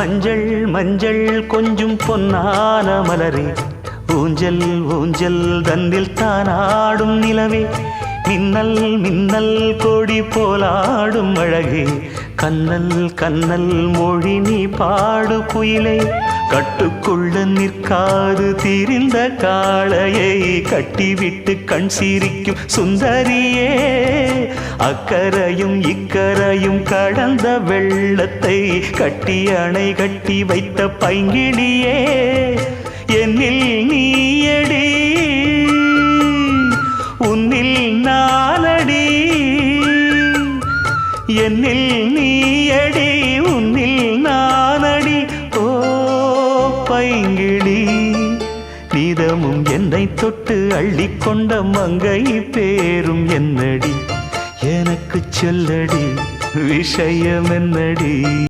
மஞ்சள் மஞ்சள் கொஞ்சம் பொன்னான மலரே, ஊஞ்சல் ஊஞ்சல் தன்னில் தானாடும் நிலவே, மின்னல் மின்னல் கொடி போலாடும் அழகே, கண்ணல் கண்ணல் மொழி நீ பாடு குயிலே, கட்டுக்குள்ள நிற்காது திரிந்த காளையை கட்டிவிட்டு கண் சிரிக்கும் சுந்தரியே, அக்கரையும் இக்கரையும் கடந்த வெள்ளத்தை கட்டி அணை கட்டி வைத்த பைங்கிளியே, என்னில் நீயடி உன்னில் நானடி, என்னில் நீயடி உன்னில் நானடி. ஓ பைங்கிளி, நீதமும் என்னை தொட்டு அள்ளிக்கொண்ட மங்கை பேரும் என்னடி, எனக்கு சொல்லடி விஷயம் என்னடி.